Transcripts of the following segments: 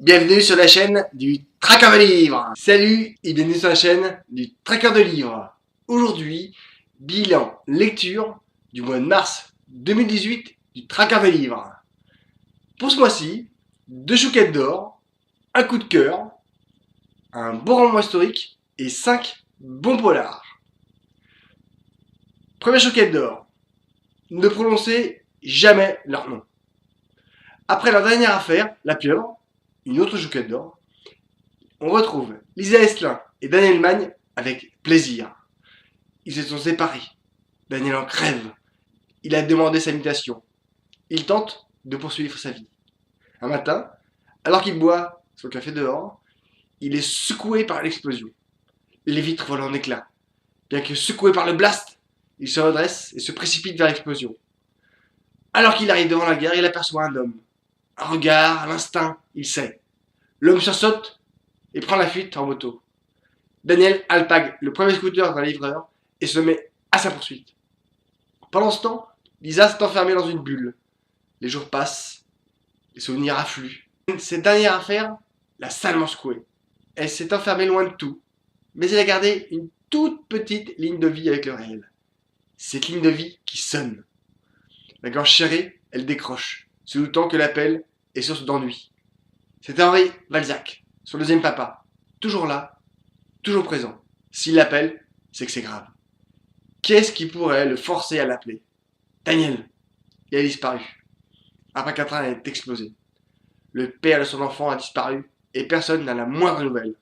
Bienvenue sur la chaîne du Traqueur de livres. Salut et bienvenue sur la chaîne du Traqueur de livres. Aujourd'hui, bilan lecture du mois de mars 2018 du Traqueur de livres. Pour ce mois-ci, 2 chouquettes d'or, un coup de cœur, un bon roman historique et 5 bons polars. Première chouquette d'or. Ne prononcez jamais leur nom. Après leur dernière affaire, la pieuvre, une autre chouquette d'or, on retrouve Lisa Estlin et Daniel Magne avec plaisir. Ils se sont séparés. Daniel en crève. Il a demandé sa mutation. Il tente de poursuivre sa vie. Un matin, alors qu'il boit son café dehors, il est secoué par l'explosion. Les vitres volent en éclats. Bien que secoué par le blast, il se redresse et se précipite vers l'explosion. Alors qu'il arrive devant la gare, il aperçoit un homme. Un regard, l'instinct, il sait. L'homme sursaute et prend la fuite en moto. Daniel alpague le premier scooter d'un livreur et se met à sa poursuite. Pendant ce temps, Lisa s'est enfermée dans une bulle. Les jours passent, les souvenirs affluent. Cette dernière affaire l'a salement secouée. Elle s'est enfermée loin de tout, mais elle a gardé une toute petite ligne de vie avec le réel. Cette ligne de vie qui sonne. La gorge serrée, elle décroche, se doutant que l'appel est source d'ennui. C'est Henri Balzac, son deuxième papa. Toujours là, toujours présent. S'il l'appelle, c'est que c'est grave. Qu'est-ce qui pourrait le forcer à l'appeler? Daniel. Il a disparu. Après qu'un train ait explosé. Le père de son enfant a disparu et personne n'a la moindre nouvelle.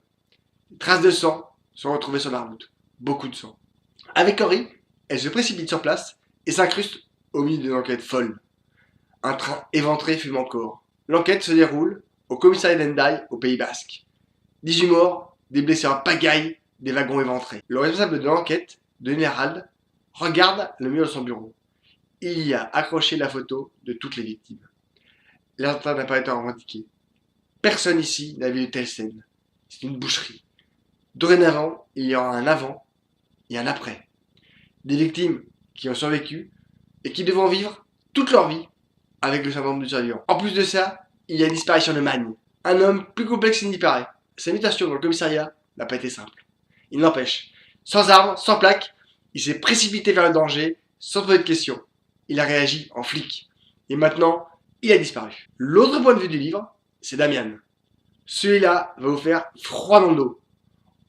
Les traces de sang sont retrouvées sur la route. Beaucoup de sang. Avec Henri, elle se précipite sur place et s'incruste au milieu d'une enquête folle. Un train éventré fume encore. L'enquête se déroule au commissariat d'Hendaye, au Pays Basque. 18 morts, des blessés en pagaille, des wagons éventrés. Le responsable de l'enquête, de Emerald, regarde le mur de son bureau. Il y a accroché la photo de toutes les victimes. L'attentat n'a pas été revendiqué. Personne ici n'a vu de telle scène. C'est une boucherie. Dorénavant, il y aura un avant et un après. Des victimes qui ont survécu et qui devront vivre toute leur vie avec le syndrome du survivant. En plus de ça, il y a la disparition de Magne. Un homme plus complexe qu'il n'y paraît. Sa mutation dans le commissariat n'a pas été simple. Il n'empêche, sans armes, sans plaque, il s'est précipité vers le danger, sans poser de questions. Il a réagi en flic. Et maintenant, il a disparu. L'autre point de vue du livre, c'est Damian. Celui-là va vous faire froid dans le dos.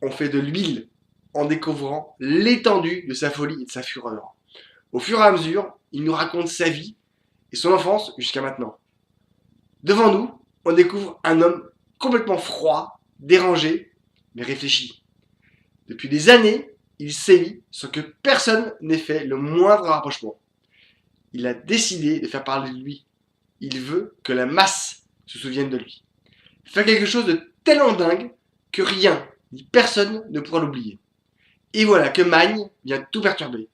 On fait de l'huile en découvrant l'étendue de sa folie et de sa fureur. Au fur et à mesure, il nous raconte sa vie et son enfance jusqu'à maintenant. Devant nous, on découvre un homme complètement froid, dérangé, mais réfléchi. Depuis des années, il sévit sans que personne n'ait fait le moindre rapprochement. Il a décidé de faire parler de lui. Il veut que la masse se souvienne de lui. Faire quelque chose de tellement dingue que rien ni personne ne pourra l'oublier. Et voilà que Magne vient tout perturber.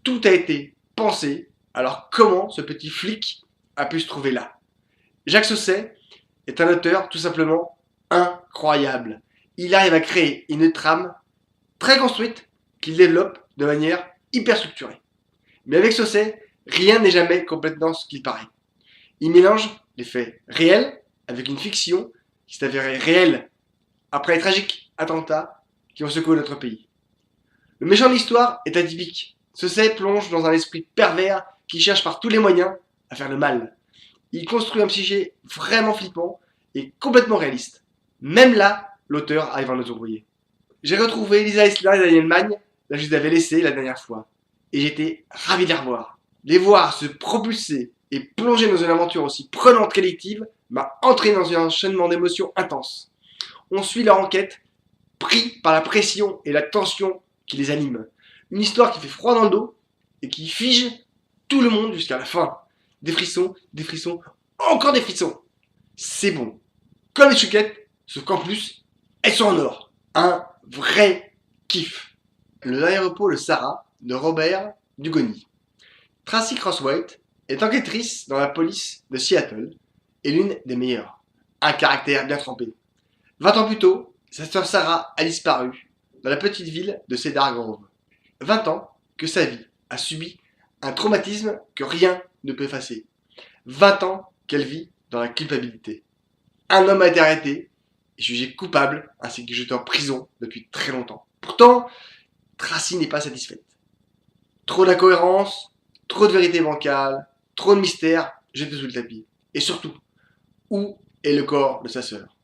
Tout a été pensé, alors comment ce petit flic a pu se trouver là? Jacques Sausset est un auteur tout simplement incroyable. Il arrive à créer une trame très construite qu'il développe de manière hyper structurée. Mais avec Sausset, rien n'est jamais complètement ce qu'il paraît. Il mélange les faits réels avec une fiction qui s'est avérée réelle après les tragiques attentats qui ont secoué notre pays. Le méchant de l'histoire est atypique. Sausset plonge dans un esprit pervers qui cherche par tous les moyens à faire le mal. Il construit un psyché vraiment flippant et complètement réaliste. Même là, l'auteur arrive à nous embrouiller. J'ai retrouvé Lisa Estlin et Daniel Magne, là je les avais laissés la dernière fois. Et j'étais ravi de les revoir. Les voir se propulser et plonger dans une aventure aussi prenante qu'addictive m'a entraîné dans un enchaînement d'émotions intenses. On suit leur enquête, pris par la pression et la tension qui les anime. Une histoire qui fait froid dans le dos et qui fige tout le monde jusqu'à la fin. Des frissons, encore des frissons. C'est bon. Comme les chouquettes, sauf qu'en plus, elles sont en or. Un vrai kiff. Le dernier repos, le Sarah, de Robert Dugoni. Tracy Crosswhite est enquêtrice dans la police de Seattle et l'une des meilleures. Un caractère bien trempé. 20 ans plus tôt, sa sœur Sarah a disparu dans la petite ville de Cedar Grove. 20 ans que sa vie a subi un traumatisme que rien ne peut effacer. 20 ans qu'elle vit dans la culpabilité. un homme a été arrêté et jugé coupable ainsi que jeté en prison depuis très longtemps. Pourtant, Tracy n'est pas satisfaite. Trop d'incohérences, trop de vérités bancales, trop de mystères jetés sous le tapis. Et surtout, où est le corps de sa sœur?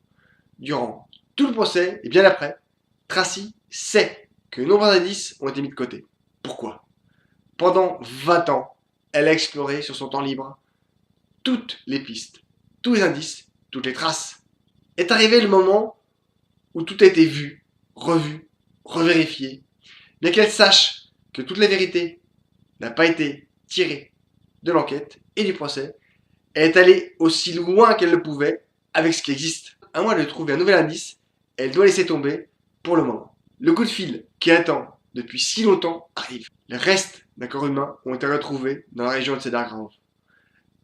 Durant tout le procès et bien après, Tracy sait que de nombreux indices ont été mis de côté. Pourquoi? Pendant 20 ans, elle a exploré sur son temps libre toutes les pistes, tous les indices, toutes les traces. Est arrivé le moment où tout a été vu, revu, revérifié, bien qu'elle sache que toute la vérité n'a pas été tirée de l'enquête et du procès. Elle est allée aussi loin qu'elle le pouvait avec ce qui existe. À moins de trouver un nouvel indice, elle doit laisser tomber pour le moment. Le coup de fil qui attend depuis si longtemps arrive. Les restes d'un corps humain ont été retrouvés dans la région de Cedar Grove.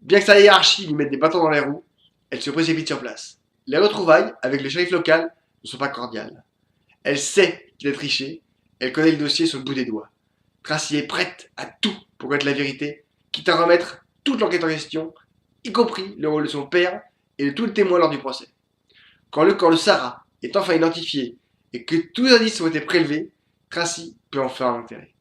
Bien que sa hiérarchie lui mette des bâtons dans les roues, elle se précipite sur place. Les retrouvailles avec le shérif local ne sont pas cordiales. Elle sait qu'il a triché, elle connaît le dossier sur le bout des doigts. Tracy est prête à tout pour connaître la vérité, quitte à remettre toute l'enquête en question, y compris le rôle de son père et de tout le témoin lors du procès. Quand le corps de Sarah est enfin identifié et que tous les indices ont été prélevés, Tracy peut enfin en enterrer.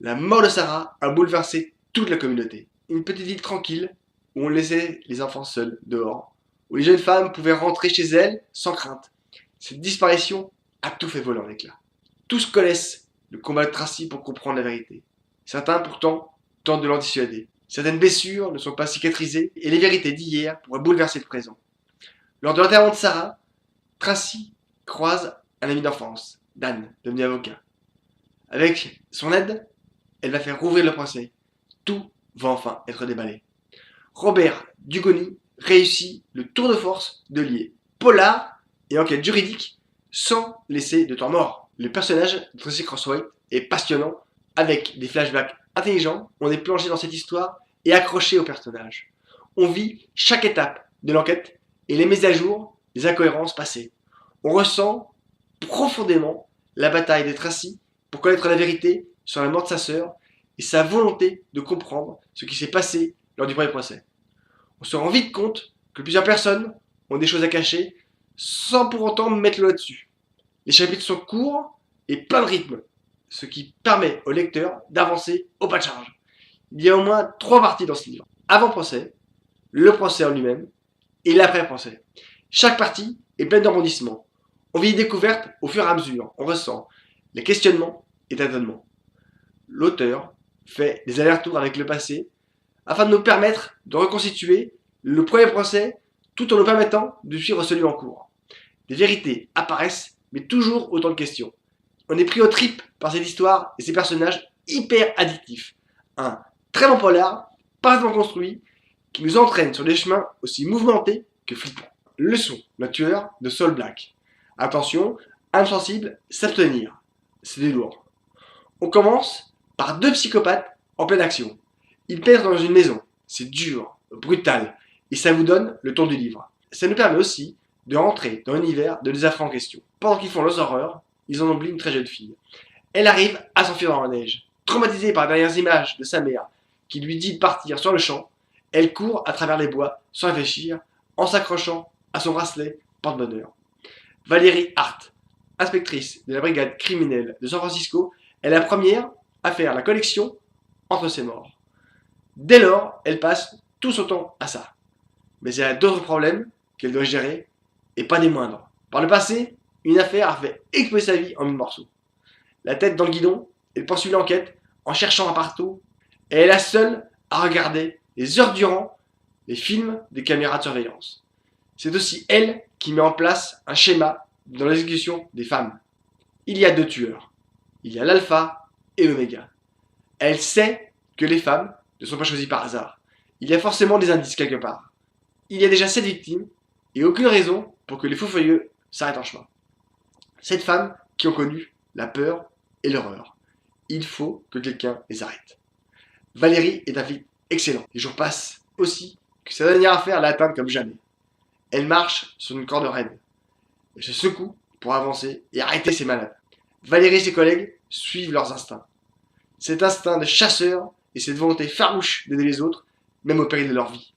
La mort de Sarah a bouleversé toute la communauté. Une petite ville tranquille où on laissait les enfants seuls dehors, où les jeunes femmes pouvaient rentrer chez elles sans crainte. Cette disparition a tout fait voler en éclats. Tous connaissent le combat de Tracy pour comprendre la vérité. Certains, pourtant, tentent de l'en dissuader. Certaines blessures ne sont pas cicatrisées et les vérités d'hier pourraient bouleverser le présent. Lors de l'enterrement de Sarah, Tracy croise un ami d'enfance, Dan, devenu avocat. Avec son aide, elle va faire rouvrir le procès. Tout va enfin être déballé. Robert Dugoni réussit le tour de force de lier polar et enquête juridique sans laisser de temps mort. Le personnage de Tracy Crosswhite est passionnant, avec des flashbacks intelligents. On est plongé dans cette histoire et accroché au personnage. On vit chaque étape de l'enquête et les mises à jour des incohérences passées. On ressent profondément la bataille de Tracy pour connaître la vérité sur la mort de sa sœur et sa volonté de comprendre ce qui s'est passé lors du premier procès. On se rend vite compte que plusieurs personnes ont des choses à cacher sans pour autant mettre le là-dessus. Les chapitres sont courts et plein de rythme, ce qui permet au lecteur d'avancer au pas de charge. Il y a au moins 3 parties dans ce livre. Avant-procès, le procès en lui-même et l'après-procès. Chaque partie est pleine d'arrondissements. On vit les découvertes au fur et à mesure. On ressent les questionnements et tâtonnements. L'auteur fait des allers-retours avec le passé afin de nous permettre de reconstituer le premier procès tout en nous permettant de suivre celui en cours. Des vérités apparaissent, mais toujours autant de questions. On est pris aux tripes par cette histoire et ces personnages hyper addictifs. Un très bon polar, parfaitement construit, qui nous entraîne sur des chemins aussi mouvementés que flippants. Leçon, le tueur de Saul Black. Attention, âme sensible, s'abstenir. C'est du lourd. On commence par 2 psychopathes en pleine action. Ils pèsent dans une maison. C'est dur, brutal, et ça vous donne le ton du livre. Ça nous permet aussi de rentrer dans l'univers de Lézafra en question. Pendant qu'ils font leurs horreurs, ils en oublient une très jeune fille. Elle arrive à s'enfuir dans la neige. Traumatisée par les dernières images de sa mère, qui lui dit de partir sur le champ, elle court à travers les bois sans réfléchir, en s'accrochant à son bracelet porte-bonheur. Valérie Hart, inspectrice de la brigade criminelle de San Francisco, est la première à faire la connexion entre ces morts. Dès lors, elle passe tout son temps à ça. Mais elle a d'autres problèmes qu'elle doit gérer, et pas des moindres. Par le passé, une affaire a fait exploser sa vie en 1000 morceaux. La tête dans le guidon, elle poursuit l'enquête en cherchant un partout, et elle est la seule à regarder les heures durant les films des caméras de surveillance. C'est aussi elle qui met en place un schéma dans l'exécution des femmes. Il y a 2 tueurs. Il y a l'alpha et l'oméga. Elle sait que les femmes ne sont pas choisies par hasard. Il y a forcément des indices quelque part. Il y a déjà 7 victimes et aucune raison pour que les faux furieux s'arrêtent en chemin. 7 femmes qui ont connu la peur et l'horreur. Il faut que quelqu'un les arrête. Valérie est un flic excellent. Les jours passent aussi que sa dernière affaire l'atteint comme jamais. Elle marche sur une corde raide. Elle se secoue pour avancer et arrêter ses malades. Valérie et ses collègues suivent leurs instincts. Cet instinct de chasseur et cette volonté farouche d'aider les autres, même au péril de leur vie.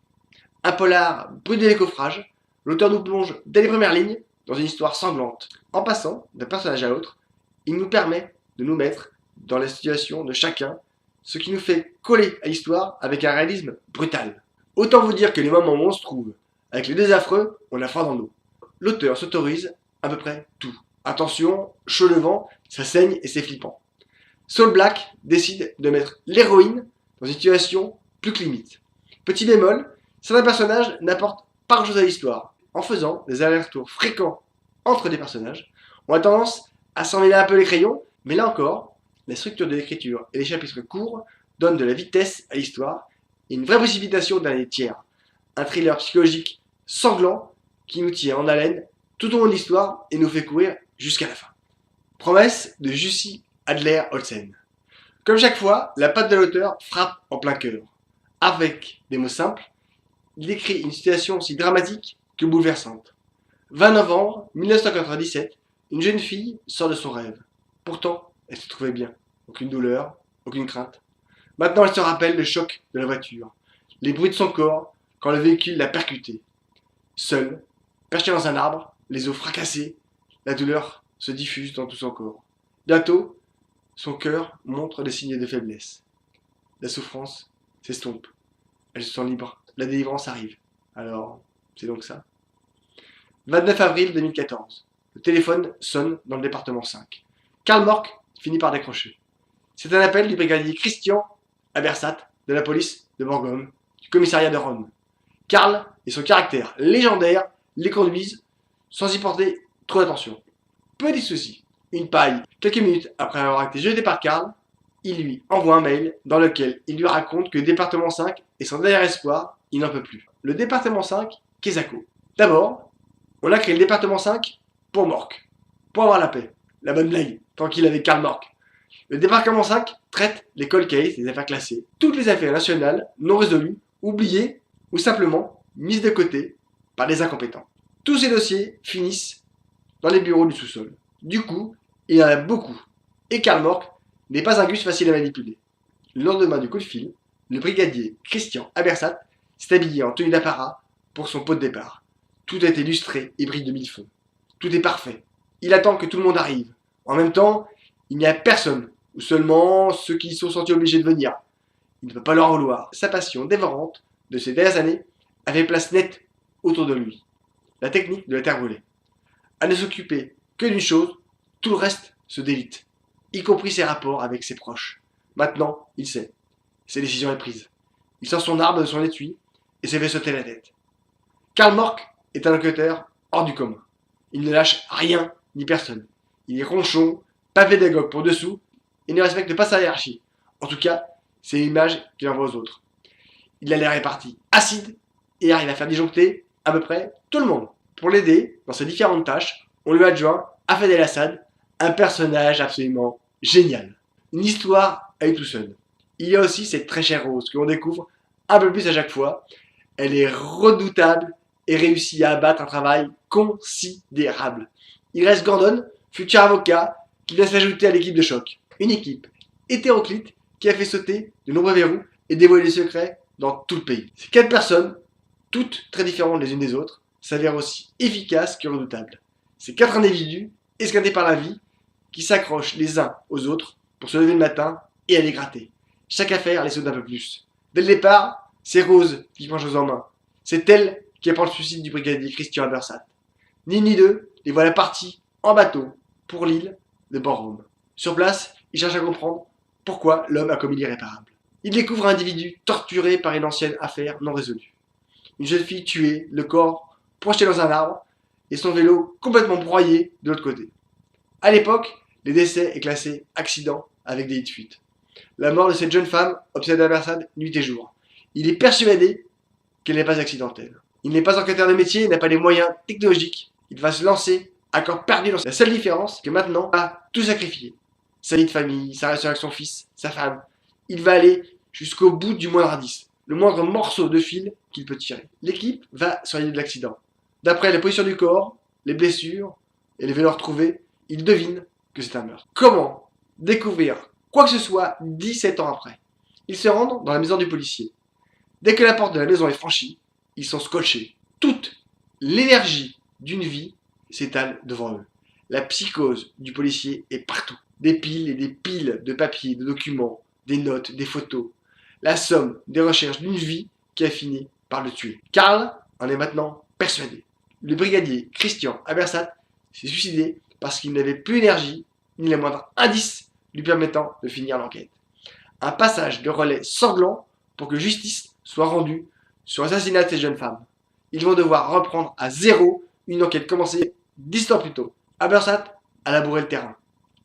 Un polar brut de décoffrage, L'auteur nous plonge dès les premières lignes dans une histoire sanglante. En passant d'un personnage à l'autre, il nous permet de nous mettre dans la situation de chacun, ce qui nous fait coller à l'histoire avec un réalisme brutal. Autant vous dire que les moments où on se trouve avec les deux affreux, on a froid dans le dos. L'auteur s'autorise à peu près tout. Attention, chaud le vent, ça saigne et c'est flippant. Saul Black décide de mettre l'héroïne dans une situation plus que limite. Petit bémol, certains personnages n'apportent pas grand chose à l'histoire. En faisant des allers-retours fréquents entre des personnages, on a tendance à s'emmêler un peu les crayons, mais là encore, la structure de l'écriture et les chapitres courts donnent de la vitesse à l'histoire et une vraie précipitation d'un des tiers. Un thriller psychologique sanglant qui nous tient en haleine tout au long de l'histoire et nous fait courir jusqu'à la fin. Promesse de Jussi Adler-Olsen. Comme chaque fois, la patte de l'auteur frappe en plein cœur. Avec des mots simples, il décrit une situation aussi dramatique que bouleversante. 20 novembre 1997, une jeune fille sort de son rêve. Pourtant, elle se trouvait bien. Aucune douleur, aucune crainte. Maintenant, elle se rappelle le choc de la voiture, les bruits de son corps quand le véhicule l'a percutée. Seule, perchée dans un arbre, les os fracassés, la douleur se diffuse dans tout son corps. Bientôt, son cœur montre des signes de faiblesse. La souffrance s'estompe. Elle se sent libre. La délivrance arrive. Alors, c'est donc ça. 29 avril 2014. Le téléphone sonne dans le département 5. Karl Mork finit par décrocher. C'est un appel du brigadier Christian Abersat de la police de Bornholm, du commissariat de Rome. Karl et son caractère légendaire les conduisent sans y porter trop d'attention. Petit souci, une paille. Quelques minutes après avoir été jeté par Karl, il lui envoie un mail dans lequel il lui raconte que le département 5 est son dernier espoir, il n'en peut plus. Le département 5, Kesako. D'abord, on a créé le département 5 pour Mork, pour avoir la paix. La bonne blague, tranquille avec Karl Mork. Le département 5 traite les cold cases, les affaires classées, toutes les affaires nationales non résolues, oubliées ou simplement mises de côté par les incompétents. Tous ces dossiers finissent dans les bureaux du sous-sol. Du coup, il y en a beaucoup. Et Karl Mork n'est pas un gus facile à manipuler. Le lendemain du coup de fil, le brigadier Christian Abersat s'est habillé en tenue d'apparat pour son pot de départ. Tout est illustré et brille de mille feux. Tout est parfait. Il attend que tout le monde arrive. En même temps, il n'y a personne, ou seulement ceux qui sont sentis obligés de venir. Il ne peut pas leur en vouloir. Sa passion dévorante de ces dernières années avait place nette autour de lui. La technique de la terre brûlée. À ne s'occuper que d'une chose, tout le reste se délite, y compris ses rapports avec ses proches. Maintenant, il sait. Ses décisions est prise. Il sort son arbre de son étui et s'est fait sauter la tête. Karl Mork est un enquêteur hors du commun. Il ne lâche rien ni personne. Il est ronchon, pas pédagogue pour dessous et ne respecte pas sa hiérarchie. En tout cas, c'est l'image qu'il envoie aux autres. Il a l'air réparti acide et arrive à faire disjoncter à peu près tout le monde. Pour l'aider dans ses différentes tâches, on lui adjoint Hafez el-Assad, un personnage absolument génial. Une histoire à lui tout seul. Il y a aussi cette très chère Rose que l'on découvre un peu plus à chaque fois. Elle est redoutable et réussit à abattre un travail considérable. Il reste Gordon, futur avocat, qui vient s'ajouter à l'équipe de choc. Une équipe hétéroclite qui a fait sauter de nombreux verrous et dévoiler des secrets dans tout le pays. Ces 4 personnes, toutes très différentes les unes des autres, s'avèrent aussi efficaces que redoutables. Ces 4 individus, esquintés par la vie, qui s'accrochent les uns aux autres pour se lever le matin et aller gratter. Chaque affaire les saute un peu plus. Dès le départ, c'est Rose qui prend chose en main. C'est elle qui apprend le suicide du brigadier Christian Abersat. Ni une ni deux, les voilà partis en bateau pour l'île de Bornholm. Sur place, ils cherchent à comprendre pourquoi l'homme a commis l'irréparable. Ils découvrent un individu torturé par une ancienne affaire non résolue. Une jeune fille tuée, le corps projeté dans un arbre et son vélo complètement broyé de l'autre côté. À l'époque, les décès est classé accident avec délit de fuite. La mort de cette jeune femme obsède Abersat nuit et jour. Il est persuadé qu'elle n'est pas accidentelle. Il n'est pas enquêteur de métier, il n'a pas les moyens technologiques. Il va se lancer à corps perdu dans la seule différence, c'est que maintenant, il va tout sacrifier. Sa vie de famille, sa relation avec son fils, sa femme. Il va aller jusqu'au bout du moindre indice, le moindre morceau de fil qu'il peut tirer. L'équipe va sur l'idée de l'accident. D'après la position du corps, les blessures et les vélos retrouvés, il devine que c'est un meurtre. Comment découvrir quoi que ce soit 17 ans après? Ils se rendent dans la maison du policier. Dès que la porte de la maison est franchie, ils sont scotchés. Toute L'énergie d'une vie s'étale devant eux. La psychose du policier est partout. Des piles et des piles de papiers, de documents, des notes, des photos. La somme des recherches d'une vie qui a fini par le tuer. Karl en est maintenant persuadé. Le brigadier Christian Abersat s'est suicidé parce qu'il n'avait plus d'énergie ni les moindres indices lui permettant de finir l'enquête. Un passage de relais sanglant pour que justice soit rendue sur l'assassinat de ces jeunes femmes. Ils vont devoir reprendre à zéro une enquête commencée 10 ans plus tôt. Abersat a labouré le terrain.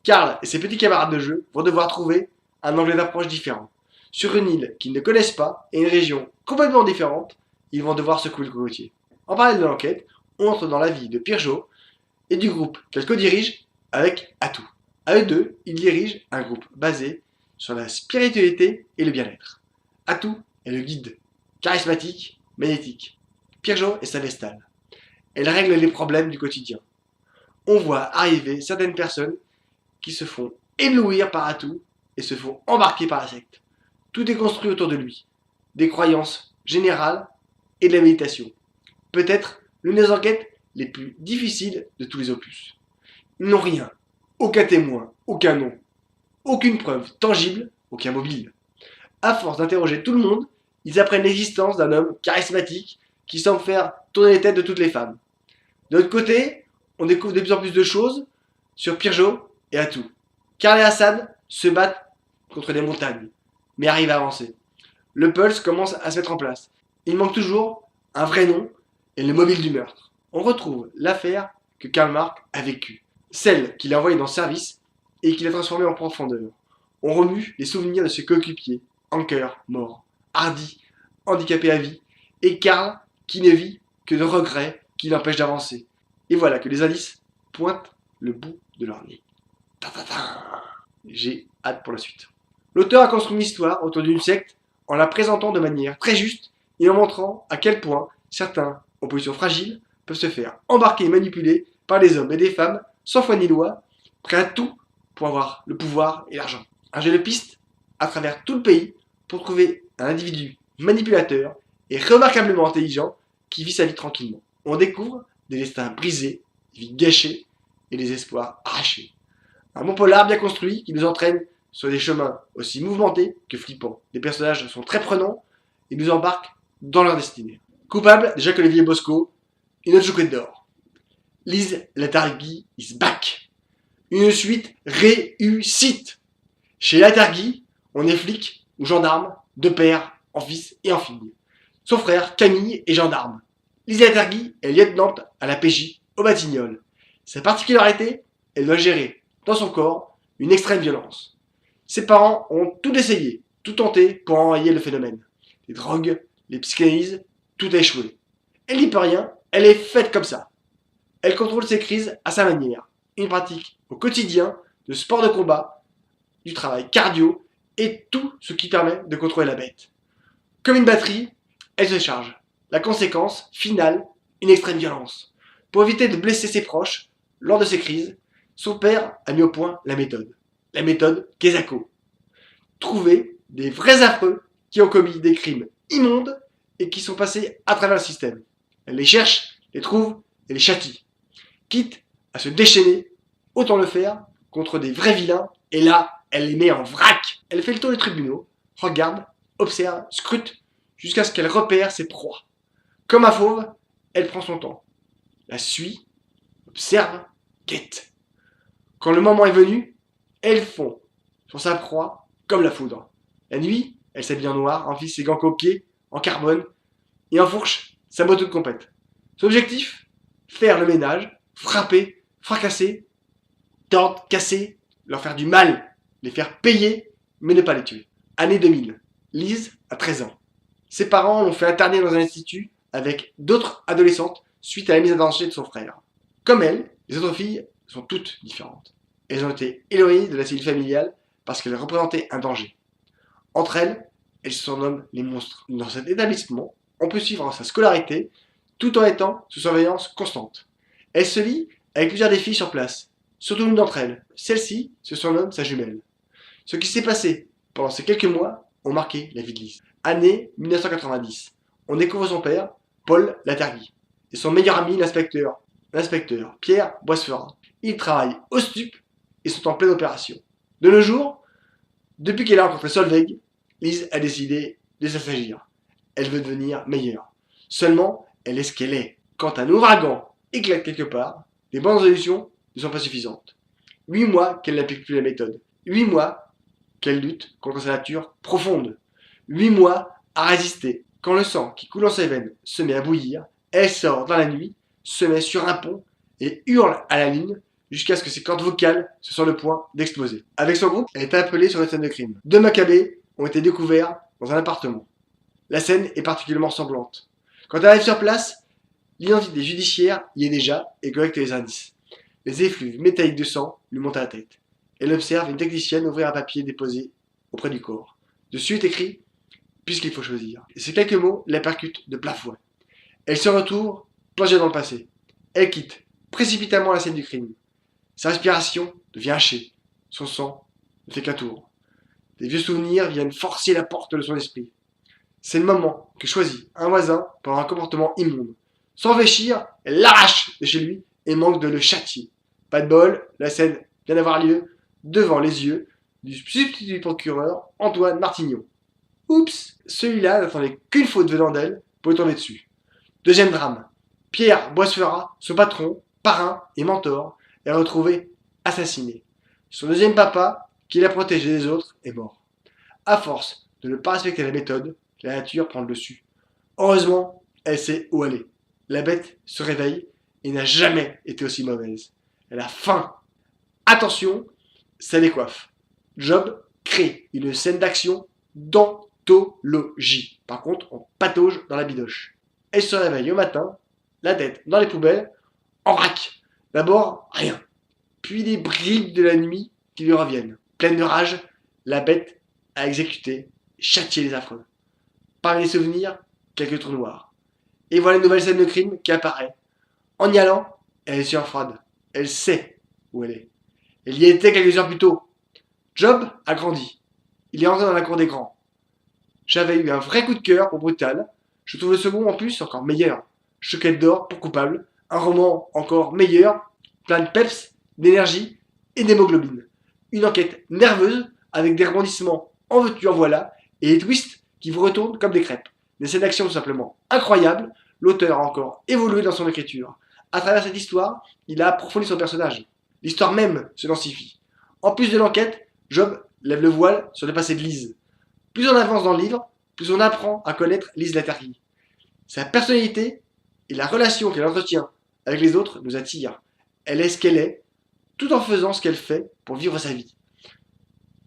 Karl et ses petits camarades de jeu vont devoir trouver un angle d'approche différent. Sur une île qu'ils ne connaissent pas et une région complètement différente, ils vont devoir secouer le cocotier. En parallèle de l'enquête, on entre dans la vie de Pirjo et du groupe qu'elle co-dirige avec Atou. À eux deux, ils dirigent un groupe basé sur la spiritualité et le bien-être. Atou est le guide, charismatique, magnétique. Pirjo est sa vestale. Elle règle les problèmes du quotidien. On voit arriver certaines personnes qui se font éblouir par Atou et se font embarquer par la secte. Tout est construit autour de lui. Des croyances générales et de la méditation. Peut-être l'une des enquêtes les plus difficiles de tous les opus. Ils n'ont rien. Aucun témoin, aucun nom. Aucune preuve tangible, aucun mobile. À force d'interroger tout le monde, ils apprennent l'existence d'un homme charismatique qui semble faire tourner les têtes de toutes les femmes. De l'autre côté, on découvre de plus en plus de choses sur Pirjo et Atou. Karl et Hassan se battent contre des montagnes, mais arrivent à avancer. Le pulse commence à se mettre en place. Il manque toujours un vrai nom et le mobile du meurtre. On retrouve l'affaire que Karl Marx a vécue, celle qu'il a envoyée dans le service et qu'il a transformée en profondeur. On remue les souvenirs de ses coéquipiers, Anker, mort, Hardy, handicapé à vie, et Karl qui ne vit que de regrets qui l'empêchent d'avancer. Et voilà que les indices pointent le bout de leur nez. J'ai hâte pour la suite. L'auteur a construit une histoire autour d'une secte en la présentant de manière très juste et en montrant à quel point certains, en position fragile, peuvent se faire embarquer et manipuler par des hommes et des femmes sans foi ni loi, prêts à tout pour avoir le pouvoir et l'argent. Un jeu de piste à travers tout le pays pour trouver un individu manipulateur et remarquablement intelligent qui vit sa vie tranquillement. On découvre des destins brisés, des vies gâchées et des espoirs arrachés. Un bon polar bien construit qui nous entraîne sur des chemins aussi mouvementés que flippants. Les personnages sont très prenants et nous embarquent dans leur destinée. Coupable, déjà que Olivier Bosco, une autre chouquette d'or. Lise Latargui is back. Une suite réussite. Chez Latargui, on est flic ou gendarme, de père, en fils et en fille. Son frère, Camille, est gendarme. Lise Latargui est lieutenante à la PJ au Batignolles. Sa particularité, elle doit gérer dans son corps une extrême violence. Ses parents ont tout essayé, tout tenté pour enrayer le phénomène. Les drogues, les psychanalyses, tout a échoué. Elle n'y peut rien, elle est faite comme ça. Elle contrôle ses crises à sa manière. Une pratique au quotidien de sport de combat, du travail cardio et tout ce qui permet de contrôler la bête. Comme une batterie, elle se charge. La conséquence finale, une extrême violence. Pour éviter de blesser ses proches lors de ces crises, son père a mis au point la méthode. La méthode Kezako. Trouver des vrais affreux qui ont commis des crimes immondes et qui sont passés à travers le système. Elle les cherche, les trouve et les châtie. Quitte à se déchaîner, autant le faire contre des vrais vilains et là, elle les met en vrac. Elle fait le tour des tribunaux, regarde, observe, scrute jusqu'à ce qu'elle repère ses proies. Comme un fauve, elle prend son temps. La suit, observe, guette. Quand le moment est venu, elle fond sur sa proie comme la foudre. La nuit, elle s'habille en noir, enfile ses gants coquets en carbone et enfourche sa moto de compète. Son objectif, faire le ménage, frapper, fracasser, tordre, casser, leur faire du mal, les faire payer, mais ne pas les tuer. Année 2000. Lise a 13 ans. Ses parents l'ont fait interner dans un institut avec d'autres adolescentes suite à la mise en danger de son frère. Comme elle, les autres filles sont toutes différentes. Elles ont été éloignées de la cellule familiale parce qu'elles représentaient un danger. Entre elles, elles se surnomment les monstres. Dans cet établissement, on peut suivre sa scolarité tout en étant sous surveillance constante. Elle se lie avec plusieurs des filles sur place, surtout l'une d'entre elles. Celle-ci se surnomme sa jumelle. Ce qui s'est passé pendant ces quelques mois ont marqué la vie de Lise. Année 1990. On découvre son père, Paul Latargui. et son meilleur ami, l'inspecteur Pierre Boisseferin. Ils travaillent au stup et sont en pleine opération. De nos jours, depuis qu'elle a rencontré Solveig, Lise a décidé de s'assagir. Elle veut devenir meilleure. Seulement, elle est ce qu'elle est. Quand un ouragan éclate quelque part, les bonnes résolutions ne sont pas suffisantes. 8 mois qu'elle n'applique plus la méthode. 8 mois qu'elle lutte contre sa nature profonde. 8 mois à résister. Quand le sang qui coule dans ses veines se met à bouillir, elle sort dans la nuit, se met sur un pont et hurle à la lune jusqu'à ce que ses cordes vocales soient sur le point d'exploser. Avec son groupe, elle est appelée sur une scène de crime. 2 macabées ont été découverts dans un appartement. La scène est particulièrement sanglante. Quand elle arrive sur place, l'identité judiciaire y est déjà et collecte les indices. Les effluves métalliques de sang lui montent à la tête. Elle observe une technicienne ouvrir un papier déposé auprès du corps. Dessus est écrit « Puisqu'il faut choisir ». Et ces quelques mots la percutent de plein fouet. Elle se retrouve plongée dans le passé. Elle quitte précipitamment la scène du crime. Sa respiration devient hachée. Son sang ne fait qu'un tour. Des vieux souvenirs viennent forcer la porte de son esprit. C'est le moment que choisit un voisin pour un comportement immonde. Sans réfléchir, elle l'arrache de chez lui et manque de le châtier. Pas de bol, la scène vient d'avoir lieu devant les yeux du substitut procureur Antoine Martignon. Oups, celui-là n'attendait qu'une faute venant d'elle pour lui tomber dessus. Deuxième drame. Pierre Boisseferin, son patron, parrain et mentor, est retrouvé assassiné. Son deuxième papa, qui l'a protégé des autres, est mort. À force de ne pas respecter la méthode, la nature prend le dessus. Heureusement, elle sait où aller. La bête se réveille et n'a jamais été aussi mauvaise. Elle a faim. Attention, ça décoiffe. Job crée une scène d'action d'anthologie. Par contre, on patauge dans la bidoche. Elle se réveille au matin, la tête dans les poubelles, en vrac. D'abord, rien. Puis des bribes de la nuit qui lui reviennent. Pleine de rage, la bête a exécuté, châtié les affreux. Parmi les souvenirs, quelques trous noirs. Et voilà une nouvelle scène de crime qui apparaît. En y allant, elle est sur froide. Elle sait où elle est. Elle y était quelques heures plus tôt. Job a grandi. Il est entré dans la cour des grands. J'avais eu un vrai coup de cœur pour Brutal. Je trouve le second en plus encore meilleur. Choquette d'or pour Coupable. Un roman encore meilleur, plein de peps, d'énergie et d'hémoglobine. Une enquête nerveuse avec des rebondissements en veux-tu en voilà et des twists qui vous retournent comme des crêpes. Des scènes d'action tout simplement incroyables. L'auteur a encore évolué dans son écriture. À travers cette histoire, il a approfondi son personnage. L'histoire même se densifie. En plus de l'enquête, Job lève le voile sur le passé de Lise. Plus on avance dans le livre, plus on apprend à connaître Lise Latterly. Sa personnalité et la relation qu'elle entretient avec les autres nous attirent. Elle est ce qu'elle est, tout en faisant ce qu'elle fait pour vivre sa vie.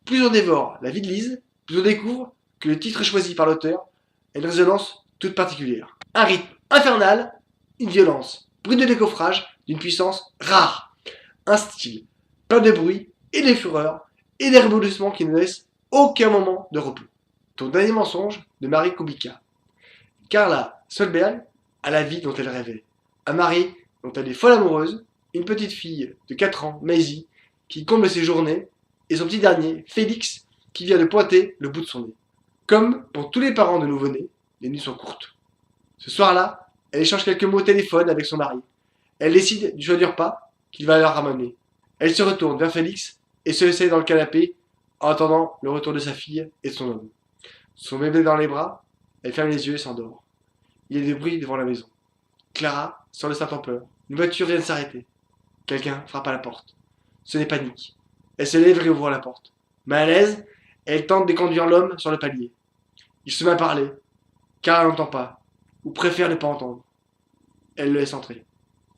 Plus on dévore la vie de Lise, plus on découvre que le titre choisi par l'auteur a une résonance toute particulière. Un rythme infernal, une violence, bruit de décoffrage d'une puissance rare. Un style plein de bruit et des fureurs et des rebondissements qui ne laissent aucun moment de repos. Ton dernier mensonge de Marie Kubica. Carla Solberg a la vie dont elle rêvait. Un mari dont elle est folle amoureuse, une petite fille de 4 ans, Maisie, qui comble ses journées, et son petit dernier, Félix, qui vient de pointer le bout de son nez. Comme pour tous les parents de nouveau-nés, les nuits sont courtes. Ce soir-là, elle échange quelques mots au téléphone avec son mari. Elle décide du choix du repas qu'il va leur ramener. Elle se retourne vers Félix et se laisse dans le canapé en attendant le retour de sa fille et de son homme. Son bébé dans les bras, elle ferme les yeux et s'endort. Il y a des bruits devant la maison. Clara sort de sa tempeur. Une voiture vient de s'arrêter. Quelqu'un frappe à la porte. Ce n'est pas Nick. Elle se lève et ouvre la porte. Mal à l'aise, elle tente de conduire l'homme sur le palier. Il se met à parler, car elle n'entend pas, ou préfère ne pas entendre. Elle le laisse entrer.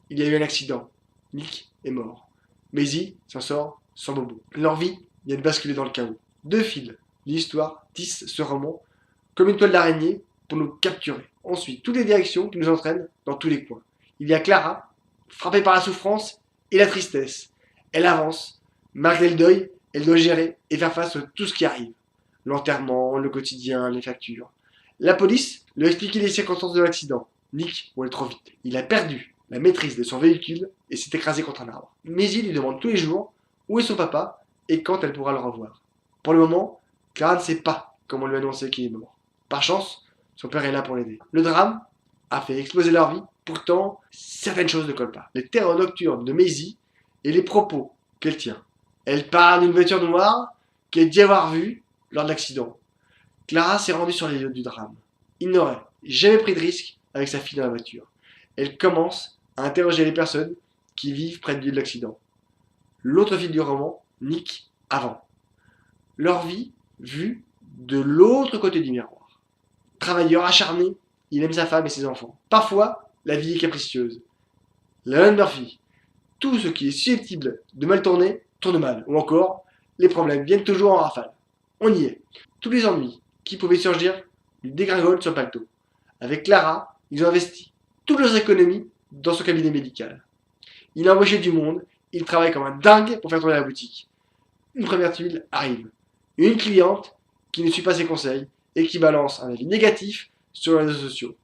Il y a eu un accident. Nick est mort. Maisie s'en sort sans bobo. Leur vie vient de basculer dans le chaos. 2 fils l'histoire tisse ce roman comme une toile d'araignée pour nous capturer. On suit toutes les directions qui nous entraînent dans tous les coins. Il y a Clara, frappée par la souffrance et la tristesse. Elle avance. Malgré le deuil, elle doit gérer et faire face à tout ce qui arrive. L'enterrement, le quotidien, les factures. La police lui a expliqué les circonstances de l'accident. Nick roule trop vite. Il a perdu la maîtrise de son véhicule et s'est écrasé contre un arbre. Maisie lui demande tous les jours où est son papa et quand elle pourra le revoir. Pour le moment, Clara ne sait pas comment lui annoncer qu'il est mort. Par chance, son père est là pour l'aider. Le drame a fait exploser leur vie Pourtant, certaines choses ne collent pas. Les terreurs nocturnes de Maisie et les propos qu'elle tient. Elle parle d'une voiture noire qu'elle dit avoir vue lors de l'accident. Clara s'est rendue sur les lieux du drame. Il n'aurait jamais pris de risque avec sa fille dans la voiture. Elle commence à interroger les personnes qui vivent près du lieu de l'accident. L'autre fil du roman, Nick, avant. Leur vie vue de l'autre côté du miroir. Travailleur acharné, il aime sa femme et ses enfants. Parfois, la vie est capricieuse. Leon Murphy, tout ce qui est susceptible de mal tourner, tourne mal. Ou encore, les problèmes viennent toujours en rafale. On y est. Tous les ennuis qui pouvaient surgir lui dégringolent sur le paletot. Avec Clara, ils ont investi toutes leurs économies dans son cabinet médical. Il a embauché du monde, il travaille comme un dingue pour faire tourner la boutique. Une première tuile arrive. Une cliente qui ne suit pas ses conseils et qui balance un avis négatif sur les réseaux sociaux.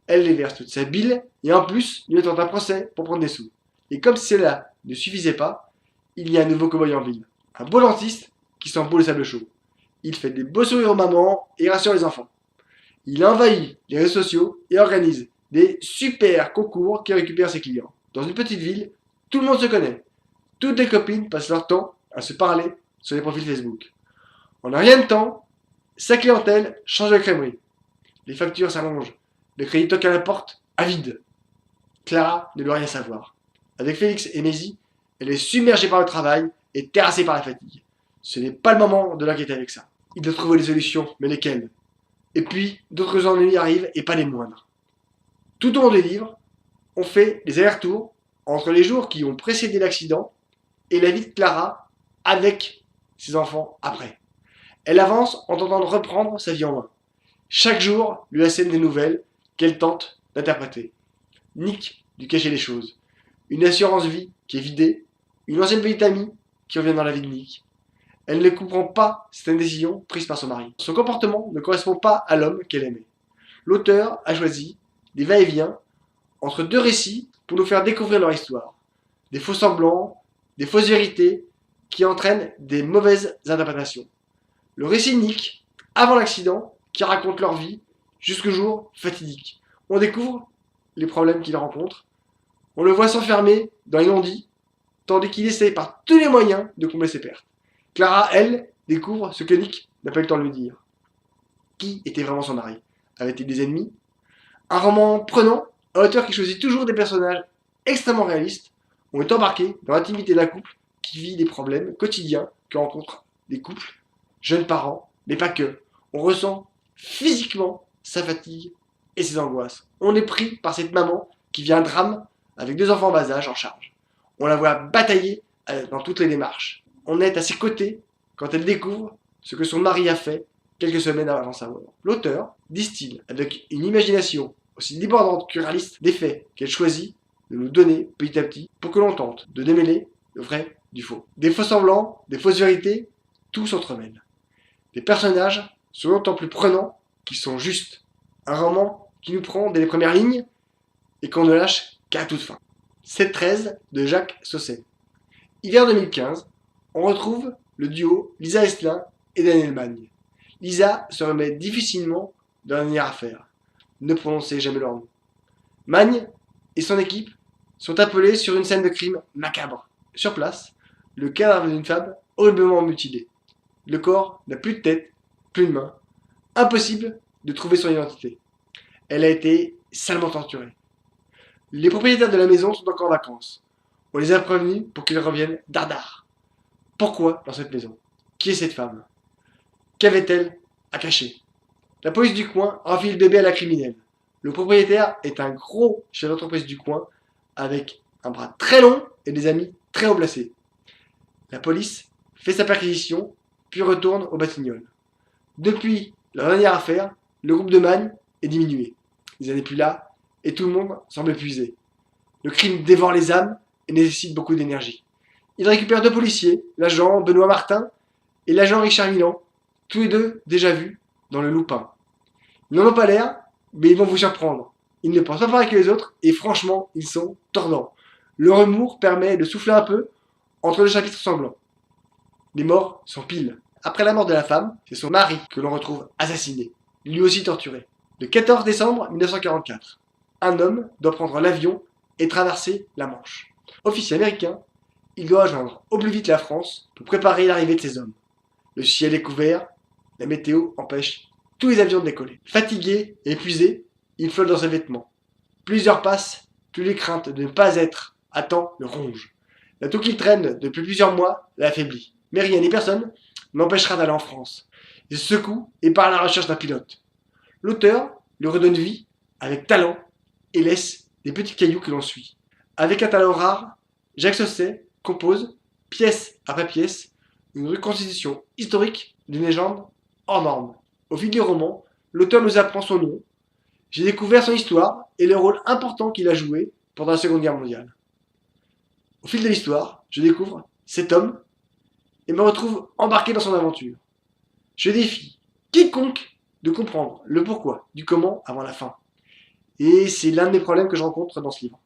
Elle les verse toute sa bile et en plus lui tente un procès pour prendre des sous. Et comme cela ne suffisait pas, il y a un nouveau cow-boy en ville. Un beau dentiste qui sent beau le sable chaud. Il fait des beaux sourires aux mamans et rassure les enfants. Il envahit les réseaux sociaux et organise des super concours qui récupèrent ses clients. Dans une petite ville, tout le monde se connaît. Toutes les copines passent leur temps à se parler sur les profils Facebook. En un rien de temps, sa clientèle change de crèmerie. Les factures s'allongent. Le crédit toque à la porte, avide. Clara ne doit rien savoir. Avec Félix et Maisie, elle est submergée par le travail et terrassée par la fatigue. Ce n'est pas le moment de l'inquiéter avec ça. Il doit trouver des solutions, mais lesquelles? Et puis, d'autres ennuis arrivent et pas les moindres. Tout au long des livres, on fait des allers-retours entre les jours qui ont précédé l'accident et la vie de Clara avec ses enfants après. Elle avance en tentant de reprendre sa vie en main. Chaque jour lui assène des nouvelles qu'elle tente d'interpréter. Nick lui cachait les choses. Une assurance vie qui est vidée, une ancienne petite amie qui revient dans la vie de Nick. Elle ne comprend pas certaines décisions prises par son mari. Son comportement ne correspond pas à l'homme qu'elle aimait. L'auteur a choisi des va-et-vient entre deux récits pour nous faire découvrir leur histoire. Des faux semblants, des fausses vérités qui entraînent des mauvaises interprétations. Le récit de Nick, avant l'accident, qui raconte leur vie jusqu'au jour fatidique. On découvre les problèmes qu'il rencontre. On le voit s'enfermer dans les non-dits, tandis qu'il essaie par tous les moyens de combler ses pertes. Clara, elle, découvre ce que Nick n'a pas eu le temps de lui dire. Qui était vraiment son mari? Avait-il des ennemis? Un roman prenant, un auteur qui choisit toujours des personnages extrêmement réalistes, on est embarqué dans l'intimité d'un couple qui vit des problèmes quotidiens que rencontrent des couples, jeunes parents, mais pas que. On ressent physiquement sa fatigue et ses angoisses. On est pris par cette maman qui vit un drame avec deux enfants en bas âge en charge. On la voit batailler dans toutes les démarches. On est à ses côtés quand elle découvre ce que son mari a fait quelques semaines avant sa mort. L'auteur distille avec une imagination aussi débordante que réaliste des faits qu'elle choisit de nous donner petit à petit pour que l'on tente de démêler le vrai du faux. Des faux semblants, des fausses vérités, tout s'entremêle. Les personnages sont d'autant plus prenants qu'ils sont justes. Un roman qui nous prend dès les premières lignes et qu'on ne lâche qu'à toute fin. 7-13 de Jacques Sausset. Hiver 2015, on retrouve le duo Lisa Estlin et Daniel Magne. Lisa se remet difficilement de la dernière affaire. Ne prononcez jamais leur nom. Magne et son équipe sont appelés sur une scène de crime macabre. Sur place, le cadavre d'une femme horriblement mutilée. Le corps n'a plus de tête, plus de main. Impossible de trouver son identité. Elle a été salement torturée. Les propriétaires de la maison sont encore en vacances. On les a prévenus pour qu'ils reviennent dardard. Pourquoi dans cette maison? Qui est cette femme? Qu'avait-elle à cacher? La police du coin enfile le bébé à la criminelle. Le propriétaire est un gros chef d'entreprise du coin avec un bras très long et des amis très haut placés. La police fait sa perquisition puis retourne au Batignolles. Depuis la dernière affaire, le groupe de Magne est diminué. Ils n'en sont plus là et tout le monde semble épuisé. Le crime dévore les âmes et nécessite beaucoup d'énergie. Il récupère deux policiers, l'agent Benoît Martin et l'agent Richard Milan, tous les deux déjà vus dans le Loupin. Ils n'en ont pas l'air, mais ils vont vous surprendre. Ils ne pensent pas pareil que les autres et franchement, ils sont tordants. Le humour permet de souffler un peu entre les chapitres sanglants. Les morts sont pile. Après la mort de la femme, c'est son mari que l'on retrouve assassiné, lui aussi torturé. Le 14 décembre 1944. un homme doit prendre l'avion et traverser la Manche. Officier américain, il doit rejoindre au plus vite la France pour préparer l'arrivée de ses hommes. Le ciel est couvert, la météo empêche tous les avions de décoller. Fatigué et épuisé, il flotte dans ses vêtements. Plusieurs passent, plus les craintes de ne pas être à temps le rongent. La toux qu'il traîne depuis plusieurs mois l'affaiblit. Mais rien ni personne n'empêchera d'aller en France. Il se secoue et part à la recherche d'un pilote. L'auteur lui redonne vie avec talent et laisse des petits cailloux que l'on suit. Avec un talent rare, Jacques Sausset compose, pièce après pièce, une reconstitution historique d'une légende hors norme. Au fil du roman, l'auteur nous apprend son nom. J'ai découvert son histoire et le rôle important qu'il a joué pendant la Seconde Guerre mondiale. Au fil de l'histoire, je découvre cet homme et me retrouve embarqué dans son aventure. Je défie quiconque de comprendre le pourquoi, du comment avant la fin. Et c'est l'un des problèmes que je rencontre dans ce livre.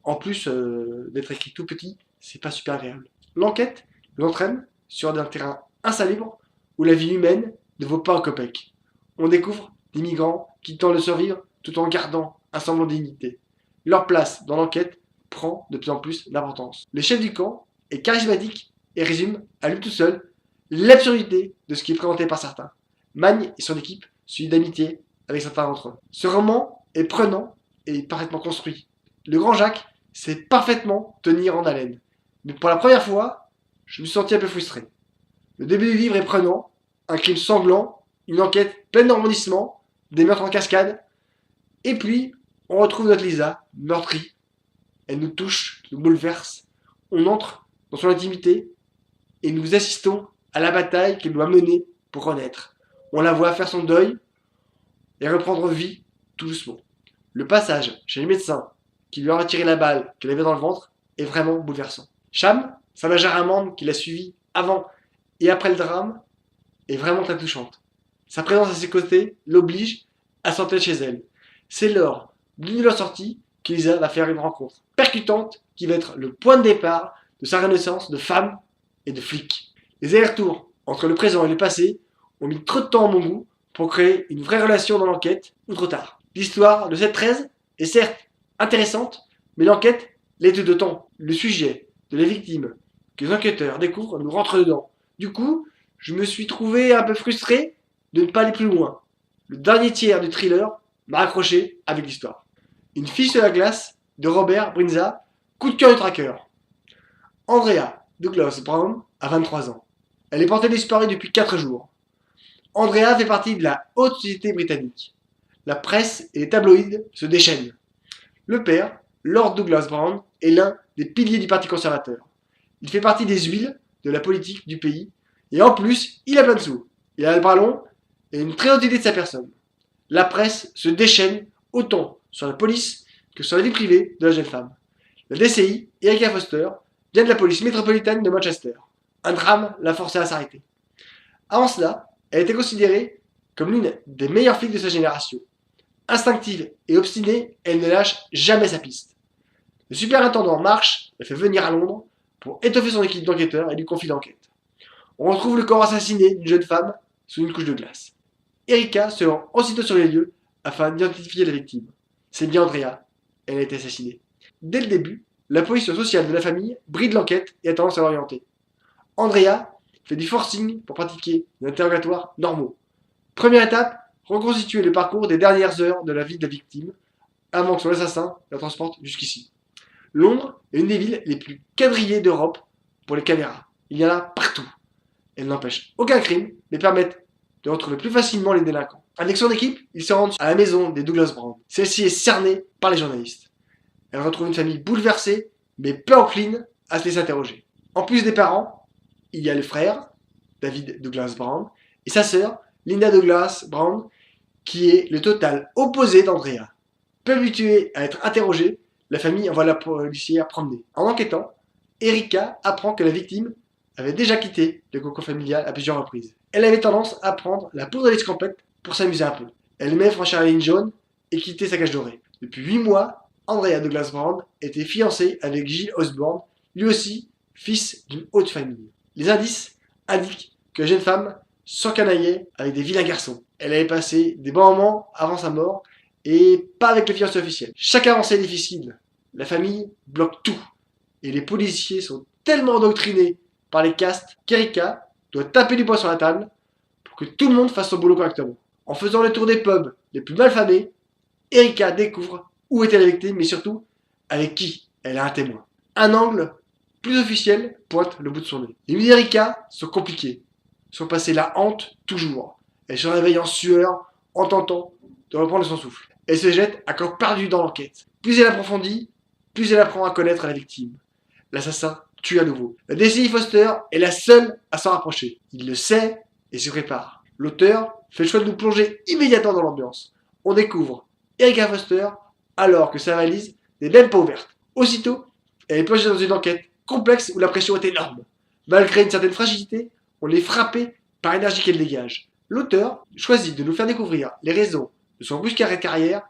En plus d'être écrit tout petit, c'est pas super agréable. L'enquête nous entraîne sur un terrain insalubre où la vie humaine ne vaut pas un copec. On découvre des migrants qui tentent de survivre tout en gardant un semblant de dignité. Leur place dans l'enquête prend de plus en plus d'importance. Le chef du camp est charismatique et résume à lui tout seul l'absurdité de ce qui est présenté par certains. Magne et son équipe se lient d'amitié avec certains d'entre eux. Ce roman est prenant et parfaitement construit. Le grand Jacques sait parfaitement tenir en haleine. Mais pour la première fois, je me suis senti un peu frustré. Le début du livre est prenant, un crime sanglant, une enquête pleine de rebondissements, des meurtres en cascade, et puis on retrouve notre Lisa, meurtrie. Elle nous touche, nous bouleverse, on entre dans son intimité et nous assistons à la bataille qu'elle doit mener pour renaître. On la voit faire son deuil et reprendre vie tout doucement. Le passage chez le médecin qui lui a retiré la balle qu'elle avait dans le ventre est vraiment bouleversant. Cham, sa magère amende qui l'a suivi avant et après le drame, est vraiment très touchante. Sa présence à ses côtés l'oblige à sortir de chez elle. C'est lors d'une de leurs sorties qu'Elisa va faire une rencontre percutante qui va être le point de départ de sa renaissance de femme et de flic. Les allers-retours entre le présent et le passé ont mis trop de temps à mon goût pour créer une vraie relation dans l'enquête, ou trop tard. L'histoire de cette 13 est certes intéressante, mais l'enquête l'est tout autant. Le sujet de la victime que les enquêteurs découvrent nous rentre dedans. Du coup, je me suis trouvé un peu frustré de ne pas aller plus loin. Le dernier tiers du thriller m'a accroché avec l'histoire. Une fille sur la glace de Robert Brinza, coup de cœur du tracker. Andrea Douglas Brown a 23 ans. Elle est portée disparue depuis 4 jours. Andrea fait partie de la haute société britannique. La presse et les tabloïds se déchaînent. Le père, Lord Douglas Brown, est l'un des piliers du Parti conservateur. Il fait partie des huiles de la politique du pays et en plus, il a plein de sous. Il a le bras long et une très haute idée de sa personne. La presse se déchaîne autant sur la police que sur la vie privée de la jeune femme. La DCI, Erika Foster, vient de la police métropolitaine de Manchester. Un drame l'a forcée à s'arrêter. Avant cela, elle était considérée comme l'une des meilleures flics de sa génération. Instinctive et obstinée, elle ne lâche jamais sa piste. Le superintendant Marsh la fait venir à Londres pour étoffer son équipe d'enquêteurs et lui confie l'enquête. On retrouve le corps assassiné d'une jeune femme sous une couche de glace. Erika se rend aussitôt sur les lieux afin d'identifier la victime. C'est bien Andrea, elle a été assassinée. Dès le début, la position sociale de la famille bride l'enquête et a tendance à l'orienter. Andrea fait du forcing pour pratiquer des interrogatoires normaux. Première étape, reconstituer le parcours des dernières heures de la vie de la victime avant que son assassin la transporte jusqu'ici. Londres est une des villes les plus quadrillées d'Europe pour les caméras. Il y en a partout. Elles n'empêchent aucun crime, mais permettent de retrouver plus facilement les délinquants. Avec son équipe, ils se rendent à la maison des Douglas Brown. Celle-ci est cernée par les journalistes. Elle retrouve une famille bouleversée, mais peu encline à se laisser interroger. En plus des parents, il y a le frère, David Douglas Brown, et sa sœur, Linda Douglas Brown, qui est le total opposé d'Andrea. Peu habituée à être interrogée, la famille envoie la policière promener. En enquêtant, Erika apprend que la victime avait déjà quitté le cocon familial à plusieurs reprises. Elle avait tendance à prendre la poudre d'escampette pour s'amuser un peu. Elle aimait franchir la ligne jaune et quitter sa cage dorée. Depuis 8 mois, Andrea Douglas Brown était fiancée avec Giles Osborne, lui aussi fils d'une haute famille. Les indices indiquent que la jeune femme s'encanaillait avec des vilains garçons. Elle avait passé des bons moments avant sa mort Et pas avec le fiancé officiel. Chaque avancée est difficile. La famille bloque tout. Et les policiers sont tellement endoctrinés par les castes qu'Erika doit taper du poing sur la table pour que tout le monde fasse son boulot correctement. En faisant le tour des pubs les plus malfamés, Erika découvre où était la victime, mais surtout avec qui elle a un témoin. Un angle plus officiel pointe le bout de son nez. Les nuits d'Erika sont compliquées. Son passé la hante toujours. Elle se réveille en sueur en tentant de reprendre son souffle. Elle se jette à corps perdu dans l'enquête. Plus elle approfondit, plus elle apprend à connaître la victime. L'assassin tue à nouveau. La DCI Foster est la seule à s'en rapprocher. Il le sait et se prépare. L'auteur fait le choix de nous plonger immédiatement dans l'ambiance. On découvre Erika Foster alors que sa valise n'est même pas ouverte. Aussitôt, elle est plongée dans une enquête complexe où la pression est énorme. Malgré une certaine fragilité, on est frappé par l'énergie qu'elle dégage. L'auteur choisit de nous faire découvrir les raisons de son brusque arrêt de carrière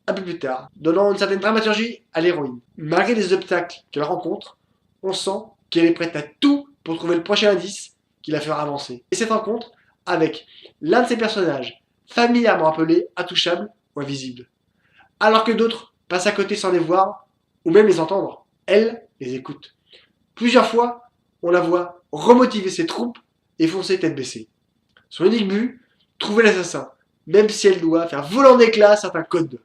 un peu plus tard, donnant une certaine dramaturgie à l'héroïne. Malgré les obstacles qu'elle rencontre, on sent qu'elle est prête à tout pour trouver le prochain indice qui la fera avancer. Et cette rencontre avec l'un de ces personnages, familièrement appelés intouchables ou invisibles. Alors que d'autres passent à côté sans les voir ou même les entendre, elle les écoute. Plusieurs fois, on la voit remotiver ses troupes et foncer tête baissée. Son unique but, trouver l'assassin, même si elle doit faire voler en éclats certains codes.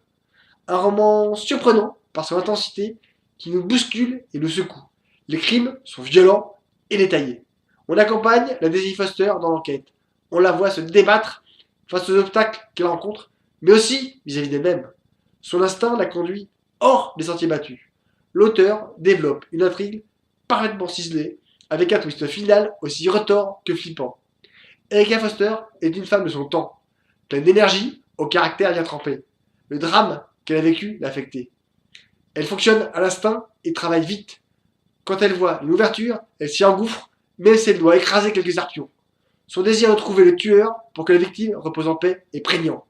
Un roman surprenant par son intensité qui nous bouscule et nous secoue. Les crimes sont violents et détaillés. On accompagne la Daisy Foster dans l'enquête. On la voit se débattre face aux obstacles qu'elle rencontre, mais aussi vis-à-vis d'elle-même. Son instinct la conduit hors des sentiers battus. L'auteur développe une intrigue parfaitement ciselée, avec un twist final aussi retors que flippant. Erika Foster est une femme de son temps, pleine d'énergie, au caractère bien trempé. Le drame qu'elle a vécu l'a affectée. Elle fonctionne à l'instinct et travaille vite. Quand elle voit une ouverture, elle s'y engouffre, même si elle doit écraser quelques arpions. Son désir de trouver le tueur pour que la victime repose en paix est prégnant.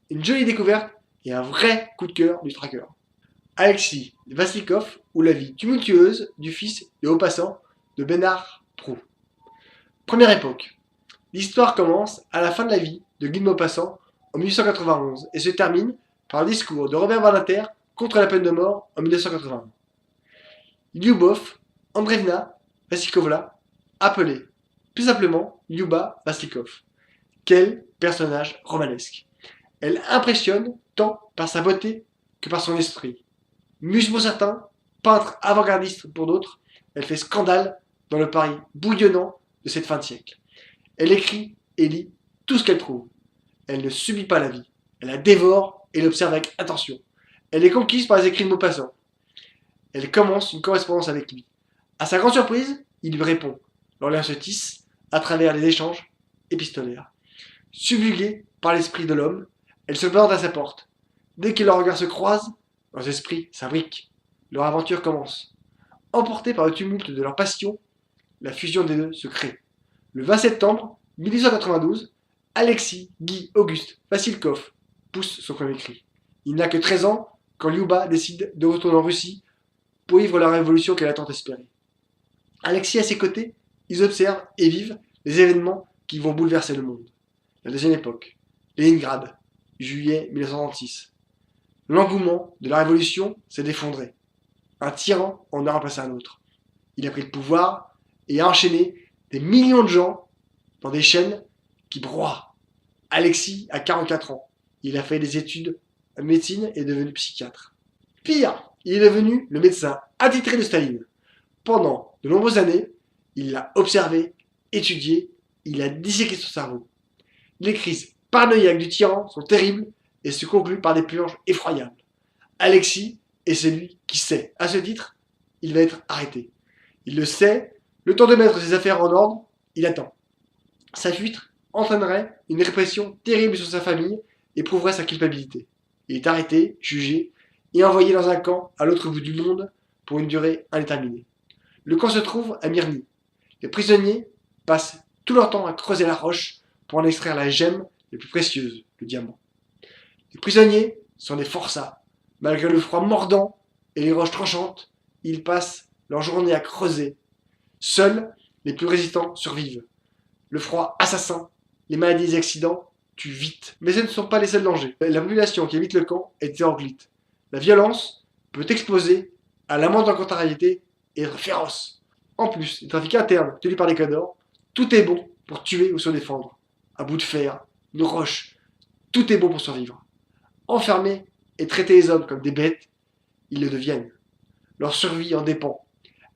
Une jolie découverte et un vrai coup de cœur du tracker. Alexis Vassilkov, ou la vie tumultueuse du fils de Haut-Passant de Bernard Proulx. Première époque. L'histoire commence à la fin de la vie de Guy de Maupassant en 1891 et se termine par le discours de Robert Badinter contre la peine de mort en 1981. Lyubov Andreevna Vassilkovna, appelée plus simplement Lyuba Vassilkov. Quel personnage romanesque. Elle impressionne tant par sa beauté que par son esprit. Muse pour certains, peintre avant-gardiste pour d'autres, elle fait scandale dans le Paris bouillonnant de cette fin de siècle. Elle écrit et lit tout ce qu'elle trouve. Elle ne subit pas la vie. Elle la dévore et l'observe avec attention. Elle est conquise par les écrits de Maupassant. Elle commence une correspondance avec lui. À sa grande surprise, il lui répond. Leur lien se tisse à travers les échanges épistolaires. Subjuguée par l'esprit de l'homme, elle se plante à sa porte. Dès que leurs regards se croisent, leurs esprits s'imbriquent. Leur aventure commence. Emportés par le tumulte de leur passion, la fusion des deux se crée. Le 20 septembre 1892, Alexis Guy Auguste Vassilkov pousse son premier cri. Il n'a que 13 ans quand Lyuba décide de retourner en Russie pour vivre la révolution qu'elle a tant espérée. Alexis à ses côtés, ils observent et vivent les événements qui vont bouleverser le monde. La deuxième époque, Leningrad, juillet 1936. L'engouement de la révolution s'est effondré. Un tyran en a remplacé un autre. Il a pris le pouvoir et a enchaîné des millions de gens dans des chaînes qui broient. Alexis a 44 ans. Il a fait des études en médecine et est devenu psychiatre. Pire, il est devenu le médecin attitré de Staline. Pendant de nombreuses années, il l'a observé, étudié, il a disséqué son cerveau. Les crises paranoïaques du tyran sont terribles et se concluent par des purges effroyables. Alexis est celui qui sait. À ce titre, il va être arrêté. Il le sait, le temps de mettre ses affaires en ordre, il attend. Sa fuite entraînerait une répression terrible sur sa famille et prouverait sa culpabilité. Il est arrêté, jugé et envoyé dans un camp à l'autre bout du monde pour une durée indéterminée. Le camp se trouve à Mirny. Les prisonniers passent tout leur temps à creuser la roche pour en extraire la gemme la plus précieuse, le diamant. Les prisonniers sont des forçats. Malgré le froid mordant et les roches tranchantes, ils passent leur journée à creuser. Seuls les plus résistants survivent. Le froid assassin, les maladies et les accidents tue vite. Mais ce ne sont pas les seuls dangers. La population qui habite le camp est hétéroclite. La violence peut exploser à la moindre contrariété et être féroce. En plus, les trafics internes tenus par les cadors, tout est bon pour tuer ou se défendre. Un bout de fer, une roche, tout est bon pour survivre. Enfermer et traiter les hommes comme des bêtes, ils le deviennent. Leur survie en dépend.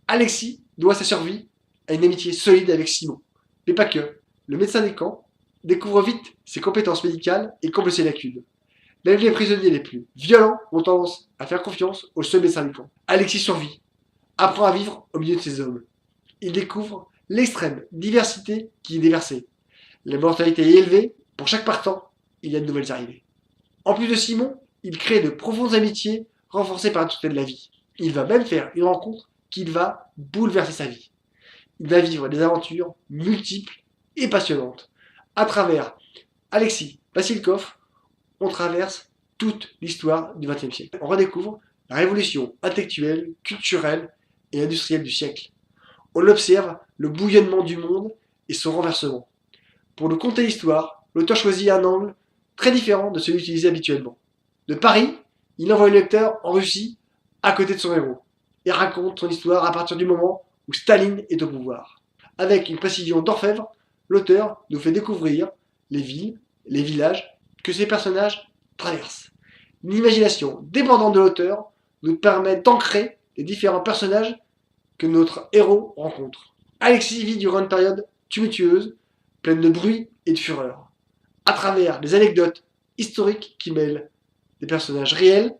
Alexis doit sa survie à une amitié solide avec Simon. Mais pas que. Le médecin des camps découvre vite ses compétences médicales et comble ses lacunes. Même les prisonniers les plus violents ont tendance à faire confiance au seul médecin du camp. Alexis survit, apprend à vivre au milieu de ses hommes. Il découvre l'extrême diversité qui est déversée. La mortalité est élevée, pour chaque partant, il y a de nouvelles arrivées. En plus de Simon, il crée de profondes amitiés renforcées par la dureté de la vie. Il va même faire une rencontre qui va bouleverser sa vie. Il va vivre des aventures multiples et passionnantes. À travers Alexis Vassilkov, on traverse toute l'histoire du XXe siècle. On redécouvre la révolution intellectuelle, culturelle et industrielle du siècle. On observe le bouillonnement du monde et son renversement. Pour nous conter l'histoire, l'auteur choisit un angle très différent de celui utilisé habituellement. De Paris, il envoie le lecteur en Russie, à côté de son héros, et raconte son histoire à partir du moment où Staline est au pouvoir. Avec une précision d'orfèvre, l'auteur nous fait découvrir les villes, les villages que ces personnages traversent. L'imagination dépendante de l'auteur nous permet d'ancrer les différents personnages que notre héros rencontre. Alexis vit durant une période tumultueuse, pleine de bruit et de fureur. À travers des anecdotes historiques qui mêlent des personnages réels,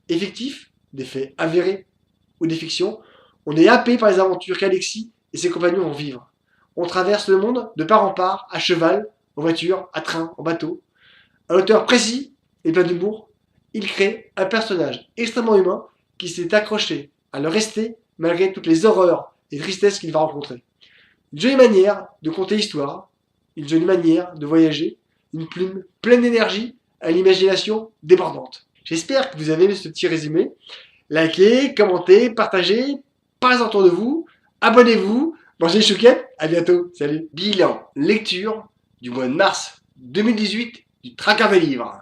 effectifs, des faits avérés ou des fictions, on est happé par les aventures qu'Alexis et ses compagnons vont vivre. On traverse le monde de part en part, à cheval, en voiture, à train, en bateau. Un auteur précis et plein d'humour, il crée un personnage extrêmement humain qui s'est accroché à le rester malgré toutes les horreurs et tristesses qu'il va rencontrer. Une jolie manière de conter l'histoire, une jolie manière de voyager, une plume pleine d'énergie à l'imagination débordante. J'espère que vous avez aimé ce petit résumé. Likez, commentez, partagez, parlez autour de vous, abonnez-vous, mangez les chouquettes, à bientôt, salut. Bilan lecture du mois de mars 2018 du Traqueur des livres.